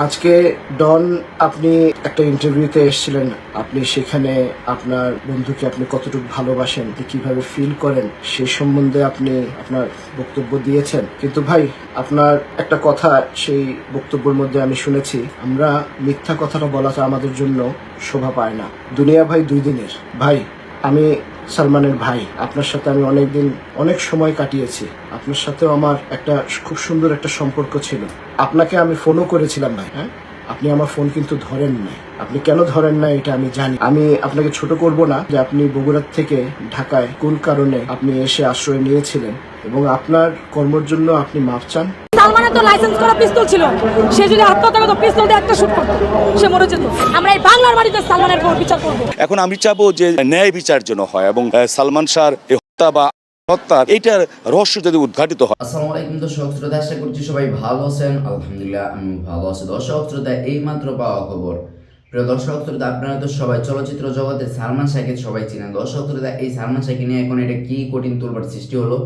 আজকে ডন আপনি একটা ইন্টারভিউতে এসেছিলেন, আপনি সেখানে আপনার বন্ধুকে আপনি কতটুকু ভালোবাসেন, কিভাবে ফিল করেন সেই সম্বন্ধে আপনি আপনার বক্তব্য দিয়েছেন। কিন্তু ভাই, আপনার একটা কথা সেই বক্তব্যের মধ্যে আমি শুনেছি, আমরা মিথ্যা কথাটা বলাটা আমাদের জন্য শোভা পায় না। দুনিয়া ভাই দুই দিনের। ভাই, আমি সালমানের ভাই, আপনার সাথে আমি অনেকদিন অনেক সময় কাটিয়েছি, আপনার সাথেও আমার একটা খুব সুন্দর একটা সম্পর্ক ছিল। আপনাকে আমি ফোনও করেছিলাম ভাই, হ্যাঁ, আপনি আমার ফোন কিন্তু ধরেন নাই। আপনি কেন ধরেন না এটা আমি জানি। আমি আপনাকে ছোট করব না যে আপনি বগুড়ার থেকে ঢাকায় কোন কারণে আপনি এসে আশ্রয় নিয়েছিলেন এবং আপনার কর্মের জন্য আপনি মাফ চান। সালমানের তো লাইসেন্স করা পিস্তল ছিল, সে যদি আত্মহত্যা করতো পিস্তল দিয়ে একটা শুট করতো, সে মরে যেত। আমরা এই বাংলার বাড়িতে সালমানের বিচার করবো। এখন আমি চাবো যে ন্যায় বিচার যেন হয় এবং সালমান শাহর হত্যা বা হত্যা এইটার রহস্য যদি উদ্ঘাটিত হয়। আসসালামু আলাইকুম দর্শক শ্রোতা, আশা করছি সবাই ভালো আছেন। আলহামদুলিল্লাহ আমি ভালো আছি। দর্শক শ্রোতা, এই মাত্র পাওয়া খবর। প্রিয় দর্শক শ্রোতা, আপনারা তো সবাই চলচ্চিত্র জগতে সালমান শাহকে সবাই চিনেন। দর্শক শ্রোতা, এই সালমান শাহকে নিয়ে এখন এটা কি কঠিন তোলবার সৃষ্টি হলো,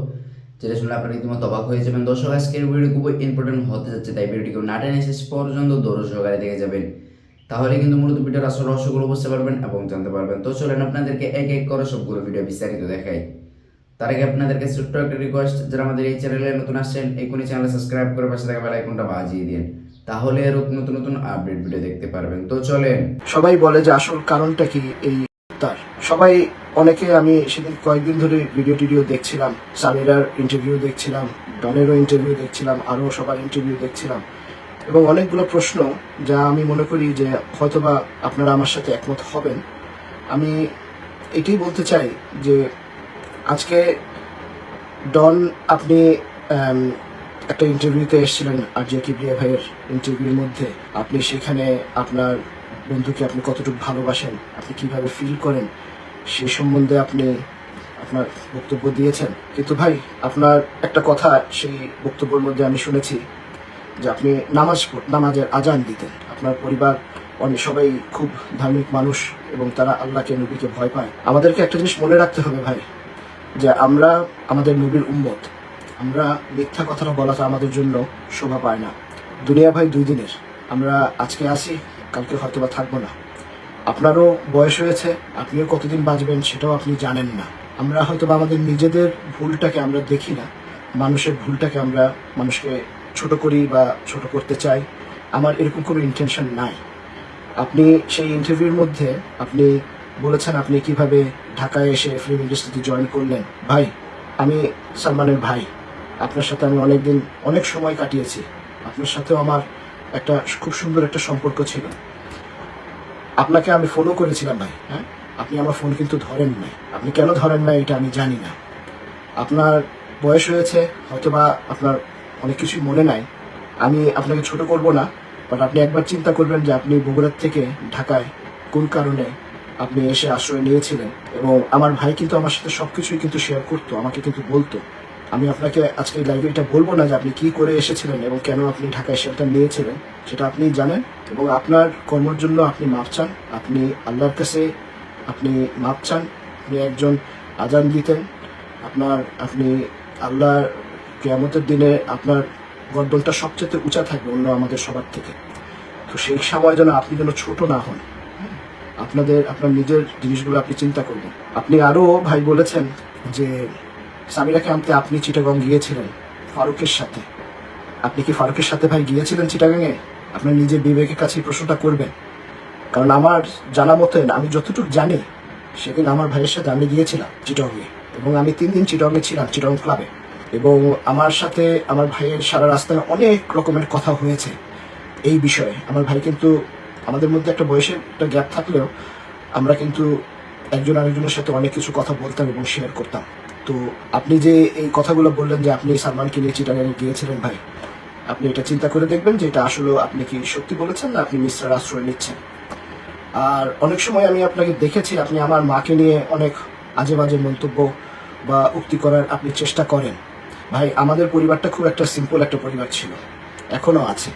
যেটা শুনলে আপনারা রীতিমতো অবাক হয়ে যাবেন। দর্শক, আজকের ভিডিও খুবই ইম্পর্টেন্ট হতে যাচ্ছে, তাই ভিডিওটিকে না টেনে শেষ পর্যন্ত ধৈর্য সহকারে দেখে যাবেন, তাহলে কিন্তু মূলত ভিডিওর আসল রহস্যগুলো বুঝতে পারবেন এবং জানতে পারবেন। তো চলেন আপনাদেরকে এক এক করে সবগুলো ভিডিও বিস্তারিত দেখাই। তার আগে আপনাদেরকে ছোট্ট একটা রিকোয়েস্ট, যারা আমাদের এই চ্যানেলে নতুন আসছেন এখনই চ্যানেল সাবস্ক্রাইব করে পাশে থাকা বেল আইকনটা বাজিয়ে দিন, তাহলে এর নতুন নতুন আপডেট ভিডিও দেখতে পারবেন। তো চলেন। সবাই বলে যে আসল কারণটা কি এই তার, সবাই অনেকে, আমি সেদিন কয়েকদিন ধরে ভিডিও দেখছিলাম, সামিরার ইন্টারভিউ দেখছিলাম, ডনেরও ইন্টারভিউ দেখছিলাম, আরও সবার ইন্টারভিউ দেখছিলাম, এবং অনেকগুলো প্রশ্ন যা আমি মনে করি যে হয়তোবা আপনারা আমার সাথে একমত হবেন। আমি এটাই বলতে চাই যে আজকে ডন আপনি একটা ইন্টারভিউতে এসেছিলেন, আর যে কিবরিয়া ভাইয়ের ইন্টারভিউর মধ্যে আপনি সেখানে আপনার বন্ধুকে আপনি কতটুকু ভালোবাসেন, আপনি কিভাবে ফিল করেন সে সম্বন্ধে আপনি আপনার বক্তব্য দিয়েছেন। কিন্তু ভাই, আপনার একটা কথা সেই বক্তব্যের মধ্যে আমি শুনেছি যে আপনি নামাজের আজান দিতেন। আপনার পরিবার অনেক সবাই খুব ধার্মিক মানুষ এবং তারা আল্লাহকে, নবীকে ভয় পায়। আমাদেরকে একটা জিনিস মনে রাখতে হবে ভাই, যে আমরা আমাদের নবীর উম্মত, আমরা মিথ্যা কথাটা বলাটা আমাদের জন্য শোভা পায় না। দুনিয়া ভাই দুই দিনের। আমরা আজকে আসি, কালকে হয়তো বা থাকবো না। আপনারও বয়স হয়েছে, আপনিও কতদিন বাঁচবেন সেটাও আপনি জানেন না। আমরা হয়তো বা আমাদের নিজেদের ভুলটাকে আমরা দেখি না, মানুষের ভুলটাকে আমরা মানুষকে ছোট করি বা ছোট করতে চাই। আমার এরকম কোনো ইন্টেনশন নাই। আপনি সেই ইন্টারভিউর মধ্যে আপনি বলেছেন আপনি কিভাবে ঢাকায় এসে ফিল্ম ইন্ডাস্ট্রিতে জয়েন করলেন। ভাই, আমি সালমানের ভাই, আপনার সাথে আমি অনেকদিন অনেক সময় কাটিয়েছি, আপনার সাথেও আমার একটা খুব সুন্দর একটা সম্পর্ক ছিল। আপনাকে আমি ফোনও করেছিলাম ভাই, হ্যাঁ, আপনি আমার ফোন কিন্তু ধরেন নাই। আপনি কেন ধরেন নাই এটা আমি জানি না। আপনার বয়স হয়েছে, হয়তোবা আপনার অনেক কিছুই মনে নাই। আমি আপনাকে ছোট করব না, বাট আপনি একবার চিন্তা করবেন যে আপনি বগুড়ার থেকে ঢাকায় কোন কারণে আপনি এসে আশ্রয় নিয়েছিলেন। এবং আমার ভাই কিন্তু আমার সাথে সবকিছুই কিন্তু শেয়ার করতো, আমাকে কিন্তু বলতো। আমি আপনাকে আজকে লাইভে এটা বলবো না যে আপনি কি করে এসেছিলেন এবং কেন আপনি ঢাকায় শেল্টার নিয়েছিলেন, সেটা আপনি জানেন। এবং আপনার কর্মের জন্য আপনি মাপ চান, আপনি আল্লাহর কাছে আপনি মাপ চান। আপনি একজন আজান দিতেন, আপনি আল্লাহর কিয়ামতের দিনে আপনার গর্দনটা সবচেয়ে উঁচা থাকবে অন্য আমাদের সবার থেকে। তো সেই সময় যেন আপনি যেন ছোট না হন। আপনার নিজের জিনিসগুলো আপনি চিন্তা করবেন। আপনি আরও ভাই বলেছেন যে সামিরাকে আনতে আপনি চিটাগং গিয়েছিলেন ফারুকের সাথে। আপনি কি ফারুকের সাথে ভাই গিয়েছিলেন চিটাগাংয়ে? আপনার নিজের বিবেকের কাছে প্রশ্নটা করবেন। কারণ আমার জানা মতে, আমি যতটুকু জানি, সেদিন আমার ভাইয়ের সাথে আমি গিয়েছিলাম চিটাগংয়ে, এবং আমি 3 দিন চিটাগংয়ে ছিলাম, চিটাগং ক্লাবে। এবং আমার সাথে আমার ভাইয়ের সারা রাস্তায় অনেক রকমের কথা হয়েছে এই বিষয়ে। আমার ভাই কিন্তু, আমাদের মধ্যে একটা বয়সের একটা গ্যাপ থাকলেও আমরা কিন্তু একজন আরেকজনের সাথে অনেক কিছু কথা বলতাম এবং শেয়ার করতাম। তো আপনি যে এই কথাগুলো বললেন যে আপনি সালমানকে নিয়ে চিটাগাংয়ে গিয়েছিলেন, ভাই আপনি এটা চিন্তা করে দেখবেন যে এটা আসলে আপনি কি সত্যি বলেছেন না আপনি মিস্টার আশ্রয় নিচ্ছেন। আর অনেক সময় আমি আপনাকে দেখেছি আপনি আমার মাকে নিয়ে অনেক আজে বাজে মন্তব্য বা উক্তি করার আপনি চেষ্টা করেন। ভাই, আমাদের পরিবারটা খুব একটা সিম্পল একটা পরিবার ছিল, এখনো আছে।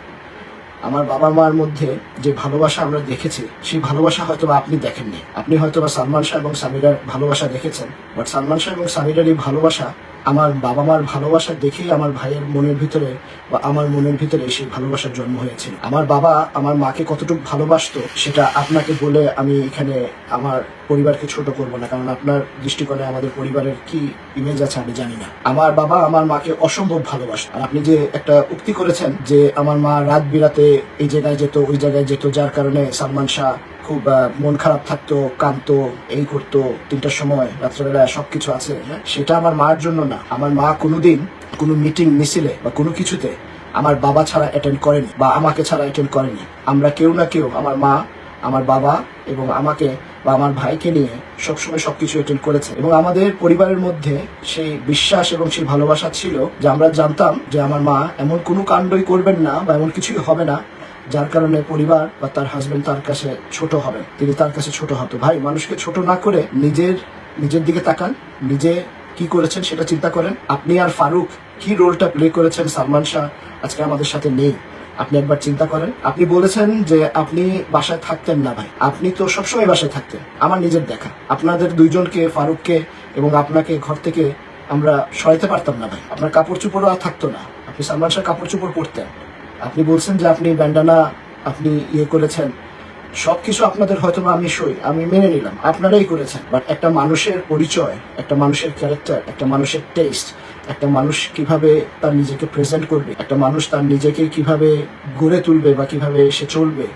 আমার বাবা মার মধ্যে যে ভালোবাসা আমরা দেখেছি, সেই ভালোবাসা হয়তো আপনি দেখেননি। আপনি হয়তো বা সালমান শাহ এবং সামিরার ভালোবাসা দেখেছেন, বাট সালমান শাহ এবং সামিরার এই ভালোবাসা আমার বাবা মার ভালোবাসা দেখেই আমার ভাইয়ের মনের ভিতরে বা আমার মনের ভিতরে সেই ভালোবাসার জন্ম হয়েছিল। আমার বাবা আমার মাকে কতটুকু ভালোবাসতো সেটা আপনাকে বলে আমি এখানে আমার পরিবারকে ছোট করব না, কারণ আপনার দৃষ্টিকোণে আমাদের পরিবারের কি ইমেজ আছে আমি জানি না। আমার বাবা আমার মাকে অসম্ভব ভালোবাসত। আর আপনি যে একটা উক্তি করেছেন যে আমার মা রাত বিরাতে এই জায়গায় যেত ওই জায়গায় যেত, যার কারণে সালমান শাহ খুব মন খারাপ থাকতো, কাঁদতো, এই করতো, 3টার সময় রাত্রেবেলা সবকিছু আছে, হ্যাঁ, সেটা আমার মার জন্য না। আমার মা কোনোদিন কোনো মিটিং মিছিলে বা কোনো কিছুতে আমার বাবা ছাড়া অ্যাটেন্ড করেনি বা আমাকে ছাড়া অ্যাটেন্ড করেনি। আমরা কেউ না কেউ, আমার মা, আমার বাবা এবং আমাকে বা আমার ভাইকে নিয়ে সবসময় সবকিছু অ্যাটেন্ড করেছে। এবং আমাদের পরিবারের মধ্যে সেই বিশ্বাস এবং সেই ভালোবাসা ছিল যে আমরা জানতাম যে আমার মা এমন কোনো কাণ্ডই করবেন না বা এমন কিছুই হবে না যার কারণে পরিবার বা তার হাজবেন্ড তার কাছে ছোট হবেন, তিনি তার কাছে ছোট হতো। ভাই, মানুষকে ছোট না করে নিজের দিকে তাকান, নিজে কি করেছেন সেটা চিন্তা করেন। আপনি আর ফারুক কি রোলটা প্লে করেছেন, সালমান শাহ আজকে আমাদের সাথে নেই, আপনি একবার চিন্তা করেন। আপনি বলেছেন যে আপনি বাসায় থাকতেন না। ভাই, আপনি তো সবসময় বাসায় থাকতেন। আমার নিজের দেখা আপনাদের দুইজনকে, ফারুককে এবং আপনাকে ঘর থেকে আমরা সরাইতে পারতাম না। ভাই, আপনার কাপড় চোপড়ও আর থাকতো না, আপনি সালমান শাহ কাপড় চোপড় পরতেন। আপনি বলছেন যে আপনি ব্যান্ডানা আপনি করেছেন, সবকিছু আপনাদের হয়তো আমি মেনে নিলাম, আপনারাই করেছেন। বাট একটা মানুষের পরিচয়, একটা মানুষের ক্যারেক্টার, একটা মানুষের টেস্ট, একটা মানুষ কিভাবে তার নিজেকে প্রেজেন্ট করবে, একটা মানুষ তার নিজেকে কিভাবে গড়ে তুলবে বা কিভাবে সে চলবে,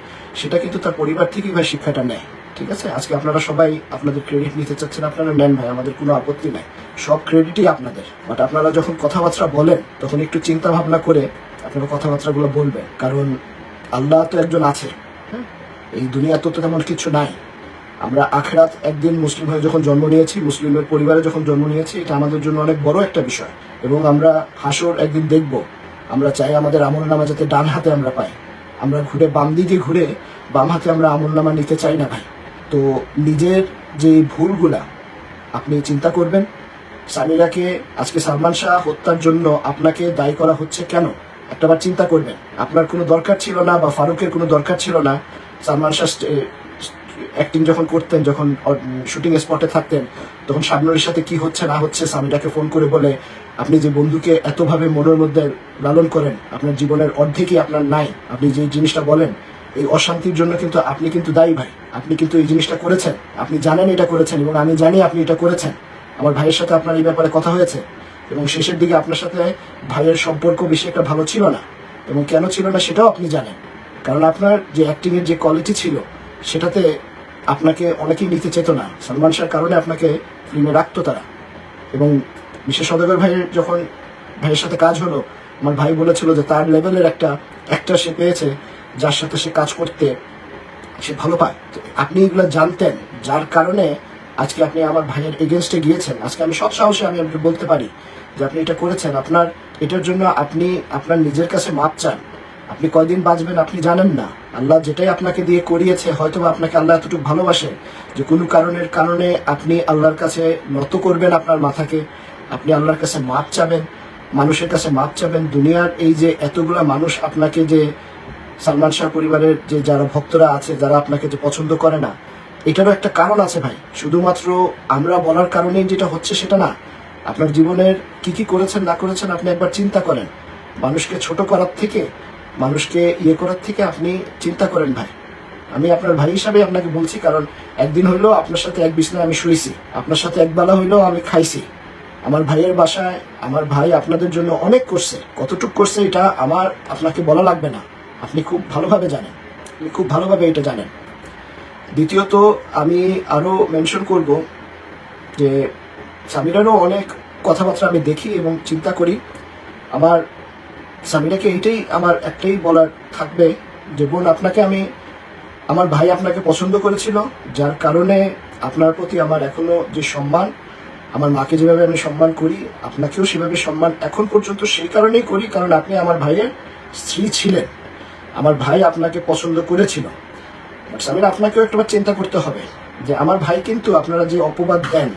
সেটা কিন্তু তার পরিবার থেকেই ভাই শিক্ষাটা নেয়। ঠিক আছে, আজকে আপনারা সবাই আপনাদের ক্রেডিট নিতে চাচ্ছেন, আপনারা নেন ভাই, আমাদের কোনো আপত্তি নাই, সব ক্রেডিটই আপনাদের। বাট আপনারা যখন কথাবার্তা বলেন তখন একটু চিন্তা ভাবনা করে আপনারা কথাবার্তাগুলো বলবেন, কারণ আল্লাহ তো একজন আছে, হ্যাঁ, এই দুনিয়া তো তেমন কিছু নাই। আমরা আখিরাত একদিন মুসলিম হয়ে যখন জন্ম নিয়েছি, মুসলিমের পরিবারে যখন জন্ম নিয়েছি, এটা আমাদের জন্য অনেক বড় একটা বিষয়। এবং আমরা হাসর একদিন দেখব। আমরা চাই আমাদের আমলনামা যাতে ডান হাতে আমরা পাই, আমরা ঘুরে বাম দিকে ঘুরে বাম হাতে আমরা আমলনামা নিতে চাই না ভাই। তো নিজের যে ভুলগুলা আপনি চিন্তা করবেন। সামিরাকে আজকে সালমান শাহ হত্যার জন্য আপনাকে দায়ী করা হচ্ছে কেন, একটাবার চিন্তা করবেন। আপনার কোনো দরকার ছিল না বা ফারুকের কোনো দরকার ছিল না। সালমান শাহ অ্যাক্টিং যখন করতেন, যখন শুটিং স্পটে থাকতেন, তখন শাবনুরের সাথে কি হচ্ছে না হচ্ছে সামিরাকে ফোন করে বলে, আপনি যে বন্ধুকে এতভাবে মনের মধ্যে লালন করেন, আপনার জীবনের অর্ধেকই আপনার নাই, আপনি যে জিনিসটা বলেন, এই অশান্তির জন্য কিন্তু আপনি কিন্তু দায়ী ভাই। আপনি কিন্তু এই জিনিসটা করেছেন, আপনি জানেন এটা করেছেন এবং আমি জানি আপনি এটা করেছেন। আমার ভাইয়ের সাথে আপনার এই ব্যাপারে কথা হয়েছে এবং শেষের দিকে আপনার সাথে ভাইয়ের সম্পর্ক বেশি একটা ভালো ছিল না, এবং কেন ছিল না সেটাও আপনি জানেন। কারণ আপনার যে অ্যাক্টিং এর যে কোয়ালিটি ছিল সেটাতে আপনাকে অনেকেই নিতে চেত না। সালমান শাহর কারণে আপনাকে ফিল্মে রাখতো তারা। এবং বিশেষ সদাগর যখন ভাইয়ের সাথে কাজ হলো, আমার ভাই বলেছিল যে তার লেভেলের একটা সে পেয়েছে যার সাথে সে কাজ করতে সে ভালো পায়। আপনি এগুলো জানতেন, যার কারণে আজকে আপনি আমার ভাইয়ের এগেনস্টে গিয়েছেন। আজকে আমি সৎ সাহসে আমি আপনাকে বলতে পারি যে আপনি এটা করেছেন। আপনার এটার জন্য আপনি আপনার নিজের কাছে মাপ চান। আপনি কয়দিন বাঁচবেন আপনি জানেন না। আল্লাহ যেটাই আপনাকে দিয়ে করিয়েছে, হয়তো আপনাকে আল্লাহ এতটুকু ভালোবাসে যে কোনো কারণে আপনি আল্লাহর কাছে নত করবেন আপনার মাথাকে, আপনি আল্লাহর কাছে মাপ চাবেন, মানুষের কাছে মাপ চাবেন। দুনিয়ার এই যে এতগুলা মানুষ আপনাকে, যে সালমান শাহ পরিবারের যে যারা ভক্তরা আছে, যারা আপনাকে যে পছন্দ করে না, এটারও একটা কারণ আছে ভাই। শুধুমাত্র আমরা বলার কারণেই যেটা হচ্ছে সেটা না। আপনার জীবনের কি কি করেছেন না করেছেন আপনি একবার চিন্তা করেন। মানুষকে ছোট করার থেকে, মানুষকে করার থেকে আপনি চিন্তা করেন ভাই। আমি আপনার ভাই হিসাবে আপনাকে বলছি, কারণ একদিন হইলো আপনার সাথে এক বিছনায় আমি শুয়েছি, আপনার সাথে একবেলা হইলো আমি খাইছি। আমার ভাইয়ের বাসায় আমার ভাই আপনাদের জন্য অনেক করছে, কতটুক করছে এটা আমার আপনাকে বলা লাগবে না, আপনি খুব ভালোভাবে জানেন, আপনি খুব ভালোভাবে এটা জানেন। দ্বিতীয়ত আমি আরো মেনশন করব যে সামিরারও অনেক কথাবার্তা আমি দেখি এবং চিন্তা করি। আমার সামিরাকে এইটাই আমার একটাই বলার থাকবে যে বোন, আপনাকে আমার ভাই আপনাকে পছন্দ করেছিল, যার কারণে আপনার প্রতি আমার এখনো যে সম্মান, আমার মাকে যেভাবে আমি সম্মান করি, আপনাকেও সেভাবে সম্মান এখন পর্যন্ত সেই কারণেই করি, কারণ আপনি আমার ভাইয়ের স্ত্রী ছিলেন, আমার ভাই আপনাকে পছন্দ করেছিল। সামিরা, আপনাকেও একটাবার চিন্তা করতে হবে যে আমার ভাই কিন্তু, আপনারা যে অপবাদ দেন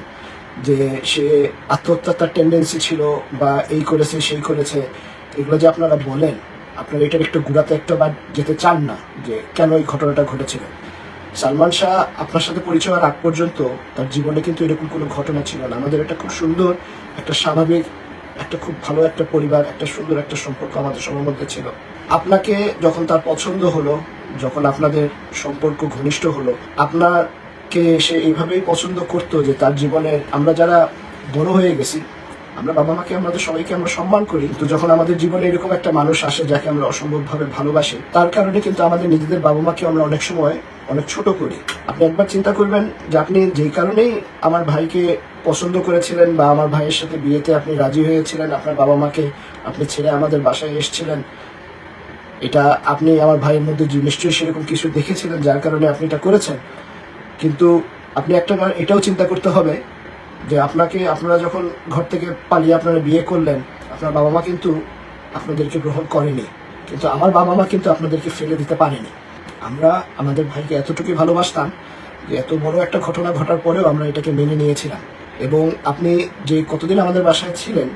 যে সে আত্মহত্যার তার টেন্ডেন্সি ছিল বা এই করেছে সেই করেছে, এগুলো যে আপনারা বলেন, আপনারা এটার একটু ঘুরাতে একটাবার যেতে চান না যে কেন এই ঘটনাটা ঘটেছিল। সালমান শাহ আপনার সাথে পরিচয়ের আগ পর্যন্ত তার জীবনে কিন্তু এরকম কোনো ঘটনা ছিল না। আমাদের এটা খুব সুন্দর একটা স্বাভাবিক একটা খুব ভালো একটা পরিবার, একটা সুন্দর একটা সম্পর্ক আমাদের সবার মধ্যে ছিল। আপনাকে যখন তার পছন্দ হলো, যখন আপনাদের সম্পর্ক ঘনিষ্ঠ হলো, আপনাকে সে এইভাবেই পছন্দ করতো যে তার জীবনে আমরা যারা বড় হয়ে গেছি, আমরা বাবা মাকে আমাদের সবাইকে আমরা সম্মান করি, কিন্তু যখন আমাদের জীবনে এরকম একটা মানুষ আসে যাকে আমরা অসম্ভবভাবে ভালোবাসি, তার কারণে কিন্তু আমাদের নিজেদের বাবা মাকে আমরা অনেক সময় অনেক ছোট করি। আপনি একবার চিন্তা করবেন যে আপনি যেই কারণেই আমার ভাইকে পছন্দ করেছিলেন বা আমার ভাইয়ের সাথে বিয়েতে আপনি রাজি হয়েছিলেন, আপনার বাবা মাকে আপনি ছেড়ে আমাদের বাসায় এসেছিলেন, এটা আপনি আমার ভাইয়ের মধ্যে নিশ্চয়ই সেরকম কিছু দেখেছিলেন যার কারণে আপনি এটা করেছেন। কিন্তু আপনি একটা এটাও চিন্তা করতে হবে যে আপনারা যখন ঘর থেকে পালিয়ে আপনারা বিয়ে করলেন, আপনার বাবা মা কিন্তু আপনাদেরকে গ্রহণ করেনি, কিন্তু আমার বাবা মা কিন্তু আপনাদেরকে ফেলে দিতে পারেনি। আমরা আমাদের ভাইকে এতটুকুই ভালোবাসতাম যে এত বড় একটা ঘটনা ঘটার পরেও আমরা এটাকে মেনে নিয়েছিলাম। এবং আপনি যে কতদিন আমাদের বাসায় ছিলেন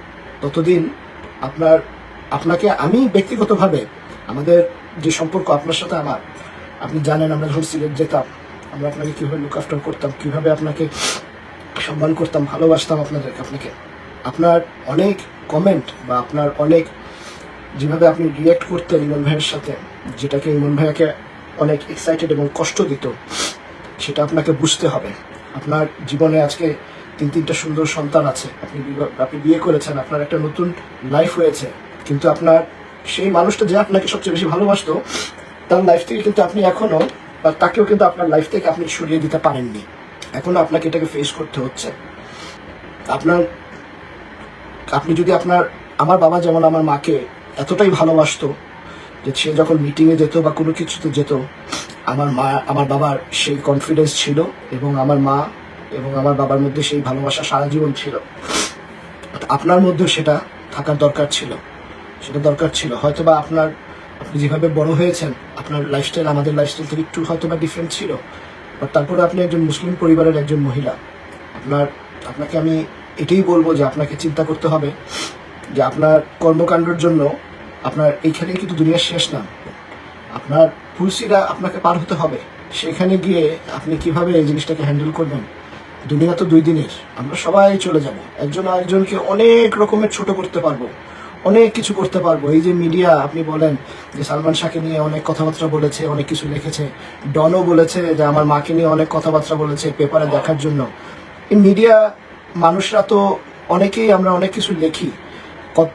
ততদিন আপনাকে আমি ব্যক্তিগতভাবে আমাদের যে সম্পর্ক আপনার সাথে আমার, আপনি জানেন আমরা যখন সিলেট যেতাম আমরা আপনাকে কিভাবে লুক আফটার করতাম, কিভাবে আপনাকে সম্মান করতাম, ভালোবাসতাম আপনাকে। আপনার অনেক কমেন্ট বা আপনার অনেক যেভাবে আপনি রিয়্যাক্ট করতেন ইমন ভাইয়ের সাথে, যেটাকে ইমন ভাইয়াকে অনেক এক্সাইটেড এবং কষ্ট দিত, সেটা আপনাকে বুঝতে হবে। আপনার জীবনে আজকে তিনটা সুন্দর সন্তান আছে, আপনি বিয়ে করেছেন, আপনার একটা নতুন লাইফ হয়েছে, কিন্তু আপনার সেই মানুষটা যে আপনাকে সবচেয়ে বেশি ভালোবাসতো তার লাইফ থেকে কিন্তু আপনি এখনো বা তাকেও কিন্তু আপনার লাইফ থেকে আপনি সরিয়ে দিতে পারেননি। এখনো আপনাকে এটাকে ফেস করতে হচ্ছে। আপনি যদি আমার বাবা যেমন আমার মাকে এতটাই ভালোবাসতো যে সে যখন মিটিংয়ে যেত বা কোনো কিছুতে যেত, আমার বাবার সেই কনফিডেন্স ছিল এবং আমার মা এবং আমার বাবার মধ্যে সেই ভালোবাসা সারা জীবন ছিল। আপনার মধ্যেও সেটা থাকার দরকার ছিল। হয়তোবা আপনি যেভাবে বড় হয়েছেন আপনার লাইফস্টাইল আমাদের লাইফস্টাইল থেকে একটু হয়তোবা ডিফারেন্ট ছিল, বাট তারপরে আপনি একজন মুসলিম পরিবারের একজন মহিলা। আপনাকে আমি এটাই বলবো যে আপনাকে চিন্তা করতে হবে যে আপনার কর্মকাণ্ডের জন্য আপনার এইখানেই কিন্তু দুনিয়ার শেষ না, আপনার ফুলসিরা আপনাকে পার হতে হবে। সেখানে গিয়ে আপনি কিভাবে এই জিনিসটাকে হ্যান্ডেল করবেন। দুনিয়া তো 2 দিনের, আমরা সবাই চলে যাব, একজন আরেকজনকে অনেক রকমের ছোট করতে পারবো, অনেক কিছু করতে পারবো। এই যে মিডিয়া, আপনি বলেন যে সালমান শাহকে নিয়ে অনেক কথাবার্তা বলেছে, অনেক কিছু লিখেছে, ডনও বলেছে যে আমার মাকে নিয়ে অনেক কথাবার্তা বলেছে পেপারে দেখার জন্য। এই মিডিয়া মানুষরা তো অনেকেই আমরা অনেক কিছু লিখি,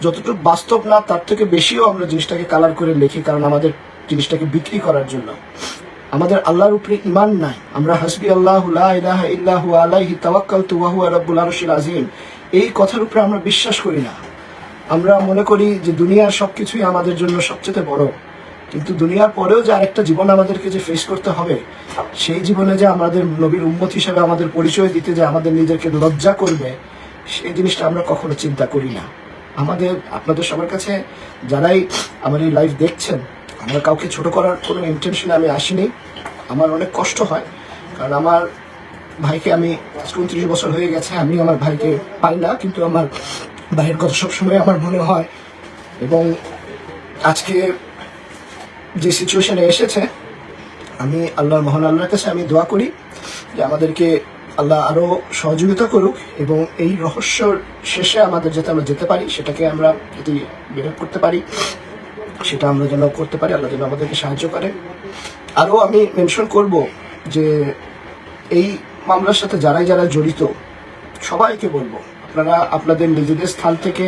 যতটুকু বাস্তব না তার থেকে বেশিও আমরা জিনিসটাকে কালার করে লিখি, কারণ আমাদের জিনিসটাকে বিক্রি করার জন্য। আমাদের আল্লাহর উপরে ঈমান নাই। আমরা হাসবি আল্লাহু লা ইলাহা ইল্লাহু আলাইহি তাওয়াক্কালতু ওয়া হুয়া রাব্বুল আরশিল আযীম, এই কথার উপরে আমরা বিশ্বাস করি না। আমরা মনে করি যে দুনিয়ার সবকিছুই আমাদের জন্য সবচেয়ে বড়, কিন্তু দুনিয়ার পরেও যে আরেকটা জীবন আমাদেরকে যে ফেস করতে হবে, সেই জীবনে যে আমাদের নবীর উম্মত হিসেবে আমাদের পরিচয় দিতে যে আমাদের নিজেকে লজ্জা করবে, সেই জিনিসটা আমরা কখনো চিন্তা করি না। আপনাদের সবার কাছে যারাই আমার এই লাইভ দেখছেন, আমার কাউকে ছোট করার কোনো ইন্টেনশনে আমি আসিনি। আমার অনেক কষ্ট হয়, কারণ আমার ভাইকে আমি 29 বছর হয়ে গেছে, আমি আমার ভাইকে পাই না, কিন্তু আমার ভাইয়ের কথা সবসময় আমার মনে হয়। এবং আজকে যে সিচুয়েশনে এসেছে, আমি মহান আল্লাহর কাছে আমি দোয়া করি যে আমাদেরকে আল্লাহ আরো সহযোগিতা করুক এবং এই রহস্যর শেষে আমরা যেতে পারি, সেটাকে আমরা যদি বের করতে পারি সেটা আমরা যেন করতে পারি। আল্লাহ যেন আমাদেরকে সাহায্য করে। আরো আমি মেনশন করব যে এই মামলার সাথে যারা জড়িত সবাইকে বলবো, আপনারা আপনাদের নিজেদের স্থান থেকে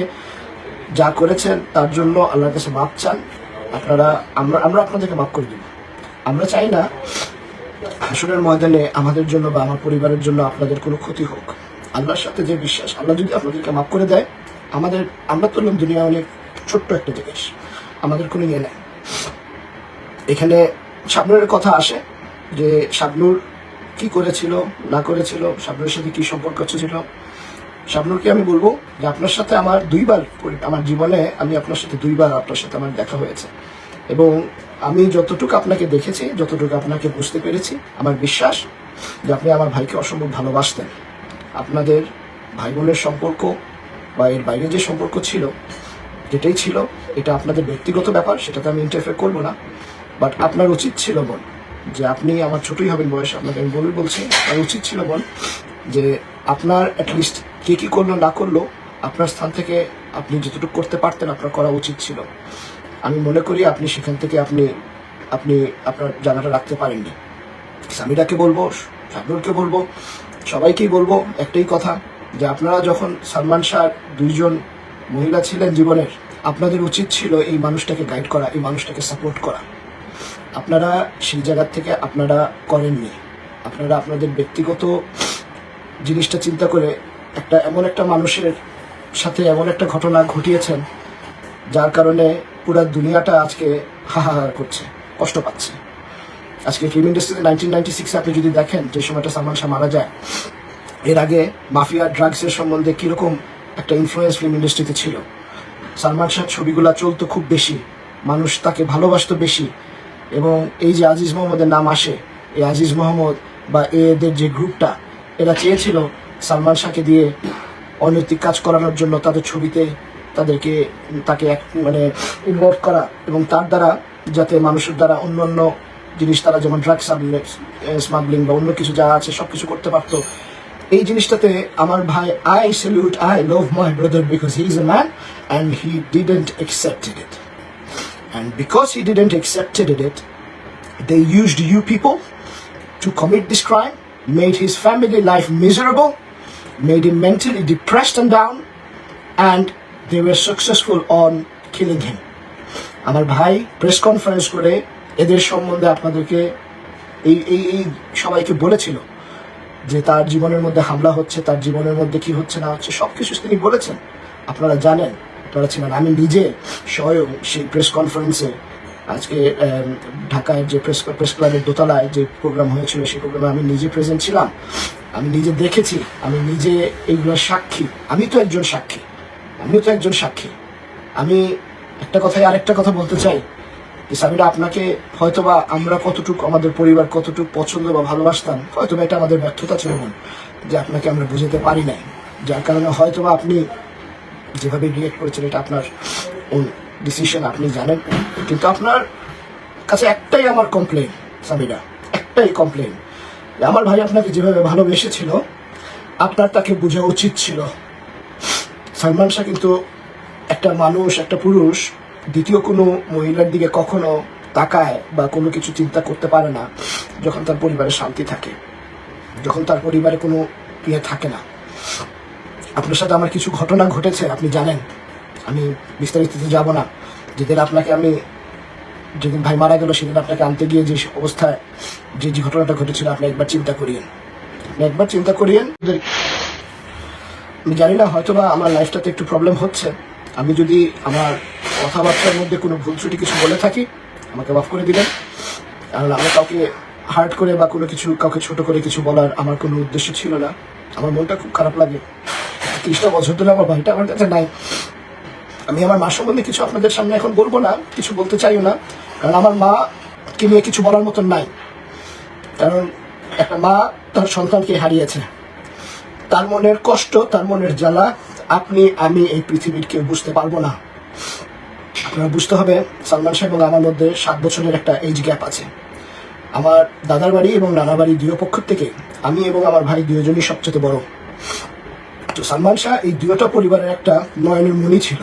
যা করেছেন তার জন্য আল্লাহর কাছে মাপ চান। আমরা আপনাদেরকে মাফ করে দেব। আমরা চাই না হাসরের ময়দানে আমাদের জন্য বা আমার পরিবারের জন্য আপনাদের কোনো ক্ষতি হোক। আল্লাহর সাথে যে বিশ্বাস, আল্লাহ যদি আপনাদেরকে মাফ করে দেয়, আমরা তো দুনিয়া অনেক ছোট্ট একটা জিনিস, আমাদের কোনো ইয়ে নেই। এখানে শাবনূরের কথা আসে যে শাবনূর কি করেছিল না করেছিল, শাবনূরের সাথে কি সম্পর্ক ছিল। শাবনূরকে আমি বলবো যে আপনার সাথে আমার আমার জীবনে আমি আপনার সাথে 2 বার আপনার সাথে আমার দেখা হয়েছে, এবং আমি যতটুকু আপনাকে দেখেছি, যতটুকু আপনাকে বুঝতে পেরেছি, আমার বিশ্বাস যে আপনি আমার ভাইকে অসম্ভব ভালোবাসতেন। আপনাদের ভাই বোনের সম্পর্ক বা এর বাইরে যে সম্পর্ক ছিল, যেটাই ছিল, এটা আপনাদের ব্যক্তিগত ব্যাপার, সেটাতে আমি ইন্টারফেয়ার করবো না। বাট আপনার উচিত ছিল বোন, যে আপনি আমার ছোটই হবেন বয়সে, আপনাকে আমি বলছি, আপনার উচিত ছিল বোন যে আপনার অ্যাটলিস্ট কে কি করলো না করলো আপনার স্থান থেকে আপনি যতটুকু করতে পারতেন আপনার করা উচিত ছিল। আমি মনে করি আপনি সেখান থেকে আপনি আপনার জায়গাটা রাখতে পারেননি। সামিরাকে বলবো, শাবনুরকে বলবো, সবাইকেই বলবো একটাই কথা, যে আপনারা যখন সালমান শাহ দুইজন মহিলা ছিলেন জীবনের, আপনাদের উচিত ছিল এই মানুষটাকে গাইড করা, এই মানুষটাকে সাপোর্ট করা। আপনারা সেই জায়গা থেকে আপনারা করেননি। আপনারা আপনাদের ব্যক্তিগত জিনিসটা চিন্তা করে এমন একটা মানুষের সাথে এমন একটা ঘটনা ঘটিয়েছেন, যার কারণে পুরো দুনিয়াটা আজকে হাহাকার করছে, কষ্ট পাচ্ছে। আজকে ফিল্ম ইন্ডাস্ট্রিতে 1996 আপনি যদি দেখেন, যে সময়টা সালমান শাহ মারা যায়, এর আগে মাফিয়া ড্রাগসের সম্বন্ধে কিরকম একটা ইনফ্লুয়েন্স ফিল্ম ইন্ডাস্ট্রিতে ছিল। সালমান শাহ ছবিগুলা চলতো খুব বেশি, মানুষ তাকে ভালোবাসতো বেশি, এবং এই যে আজিজ মোহাম্মদের নাম আসে, এই আজিজ মোহাম্মদ বা এদের যে গ্রুপটা, এরা চেয়েছিল সালমান শাহকে দিয়ে অনৈতিক কাজ করানোর জন্য, তাদের ছবিতে তাকে মানে ইনভলভ করা, এবং তার দ্বারা যাতে মানুষের দ্বারা অন্য জিনিস, তারা যেমন ড্রাগ স্মাগলিং বা অন্য কিছু যা আছে সব কিছু করতে পারতো। এই জিনিসটাতে আমার ভাই, I love my brother because he is a man and he didn't accepted it. And because he didn't accepted it, they used you people to commit this crime, made his family life miserable, made him mentally depressed and down, and they were successful on killing him. আমার ভাই press conference করে এদের সম্বন্ধে আপনাদেরকে এই সবাইকে বলেছিল যে তার জীবনের মধ্যে হামলা হচ্ছে, তার জীবনের মধ্যে কি হচ্ছে না হচ্ছে সবকিছু তিনি বলেছেন। আপনারা জানেন, আপনারা ছিলেন। আমি নিজে স্বয়ং সেই প্রেস কনফারেন্সে, আজকে ঢাকায় যে প্রেস ক্লাবের দোতলায় যে প্রোগ্রাম হয়েছিল, সেই প্রোগ্রামে আমি নিজে প্রেজেন্ট ছিলাম। আমি নিজে দেখেছি, আমি নিজে এইগুলোর সাক্ষী। আমিও তো একজন সাক্ষী। আমি একটা কথায় আরেকটা কথা বলতে চাই, যে সামিরা, আপনাকে হয়তোবা আমরা কতটুকু, আমাদের পরিবার কতটুকু পছন্দ বা ভালোবাসতাম, হয়তোবা এটা আমাদের ব্যর্থতা ছিল, যে আপনাকে আমরা বুঝাতে পারি নাই, যার কারণে হয়তোবা আপনি যেভাবে রিয়েক্ট করেছেন এটা আপনার ওন ডিসিশন, আপনি জানেন। কিন্তু আপনার কাছে একটাই আমার কমপ্লেন সামিরা, একটাই কমপ্লেন, আমার ভাই আপনাকে যেভাবে ভালোবেসেছিল, আপনার তাকে বোঝা উচিত ছিল। সালমান শাহ কিন্তু একটা মানুষ, একটা পুরুষ দ্বিতীয় কোনো মহিলার দিকে কখনো তাকায় বা কোনো কিছু চিন্তা করতে পারে না যখন তার পরিবারে শান্তি থাকে, যখন তার পরিবারে কোনো ইয়ে থাকে না। আপনার সাথে আমার কিছু ঘটনা ঘটেছে, আপনি জানেন, আমি বিস্তারিত যাব না। যেদিন ভাই মারা গেল, সেদিন আপনাকে আনতে গিয়ে যে অবস্থায় যে ঘটনাটা ঘটেছিল, আপনি একবার চিন্তা করিয়েন। আমি জানি না, হয়তোবা আমার লাইফটাতে একটু প্রবলেম হচ্ছে। আমি যদি আমার কথাবার্তার মধ্যে কোনো ভুল ত্রুটি কিছু বলে থাকি, আমাকে মাফ করে দিবেন। কারণ আমি কাউকে হার্ট করে বা কোনো কিছু, কাউকে ছোট করে কিছু বলার আমার কোনো উদ্দেশ্য ছিল না। আমার মনটা খুব খারাপ লাগে। 30টা বছর ধরে আমার ভাইটা আমার কাছে নাই। আমি আমার মা সম্বন্ধে কিছু আপনাদের সামনে এখন বলবো না, কিছু বলতে চাইও না, কারণ আমার মাকে নিয়ে কিছু বলার মতন নাই। কারণ একটা মা তার সন্তানকে হারিয়েছে, তার মনের কষ্ট, তার মনের জ্বালা আমি এই পৃথিবীর কেউ বুঝতে পারবো না। আপনারা বুঝতে হবে, সালমান শাহ এবং আমার মধ্যে 7 বছরের একটা এজ গ্যাপ আছে। আমার দাদার বাড়ি এবং নানা বাড়ি দুই পক্ষ থেকে আমি এবং আমার ভাই দুজনই সবচেয়ে বড়। তো সালমান শাহ এই দুইটা পরিবারের একটা নয়নের মণি ছিল।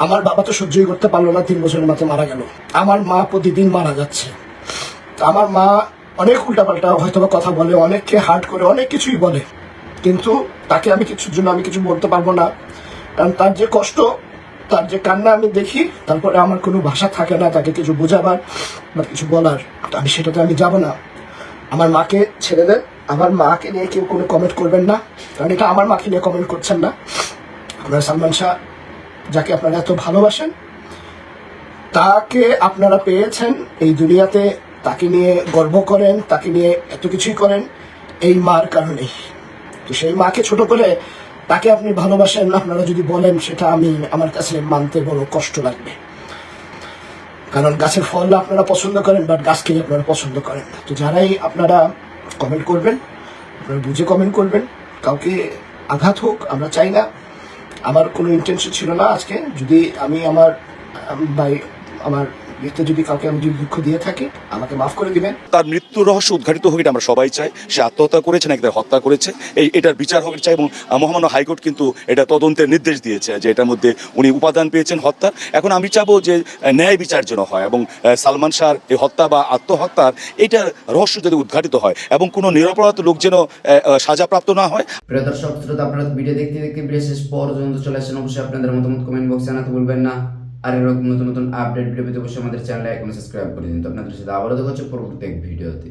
আমার বাবা তো সহ্যই করতে পারলো না, 3 বছরের মাথায় মারা গেল। আমার মা প্রতিদিন মারা যাচ্ছে। আমার মা অনেক উল্টাপাল্টা হয়তোবা কথা বলে, অনেককে হার্ট করে, অনেক কিছুই বলে, কিন্তু তাকে আমি কিছুর জন্য আমি কিছু বলতে পারবো না। কারণ তার যে কষ্ট, তার যে কান্না আমি দেখি, তারপরে আমার কোনো ভাষা থাকে না তাকে কিছু বোঝাবার বা কিছু বলার। আমি সেটাতে আমি যাব না। আমার মাকে ছেড়ে দেন, আমার মাকে নিয়ে কেউ কোনো কমেন্ট করবেন না, কারণ এটা আমার মাকে নিয়ে কমেন্ট করছেন না। আপনারা সালমান শাহ, যাকে আপনারা এত ভালোবাসেন, তাকে আপনারা পেয়েছেন এই দুনিয়াতে, তাকে নিয়ে গর্ব করেন, তাকে নিয়ে এত কিছুই করেন এই মার কারণেই। তো সেই মাকে ছোট করে তাকে আপনি ভালোবাসেন, আপনারা যদি বলেন, সেটা আমার কাছে মানতে বড় কষ্ট লাগবে। কারণ গাছের ফল আপনারা পছন্দ করেন, বাট গাছকেই আপনারা পছন্দ করেন না। তো যারাই আপনারা কমেন্ট করবেন, আপনারা বুঝে কমেন্ট করবেন, কাউকে আঘাত হোক আমরা চাই না। আমার কোনো ইন্টেনশন ছিল না আজকে। যদি আমি আমার মৃত্যু যদি কাউকে আমি যদি দুঃখ দিয়ে থাকি আমাকে মাফ করে দিবেন। তার মৃত্যুর রহস্য উদ্ঘাটিত হোক, এটা আমরা সবাই চাই। সে আত্মহত্যা করেছে নাকি তার হত্যা করেছে, এটার বিচার হোক চাই। এবং মহামান্য হাইকোর্ট কিন্তু এটা তদন্তের নির্দেশ দিয়েছে যে এটার মধ্যে উনি উপাদান পেয়েছেন হত্যা। এখন আমি চাবো যে ন্যায় বিচার যেন হয় এবং সালমান শাহর এই হত্যা বা আত্মহত্যার এটার রহস্য যদি উদ্ঘাটিত হয় এবং কোনো নিরপরাধ লোক যেন সাজাপ্রাপ্ত না হয়। প্রিয় দর্শক শ্রোতা, আপনারা ভিডিও দেখতে দেখতে ভিডিও শেষ পর্যন্ত চলে আসেন। অবশ্যই আপনাদের মতামত কমেন্ট বক্সে জানাতে ভুলবেন না। আর এরকম নতুন নতুন আপডেট ভিডিও পেতে অবশ্যই আমাদের চ্যানেলটা এখনো সাবস্ক্রাইব করে দিন। তো আপনাদের সাথে আবারও দেখা হচ্ছে পরবর্তী এক ভিডিওতে।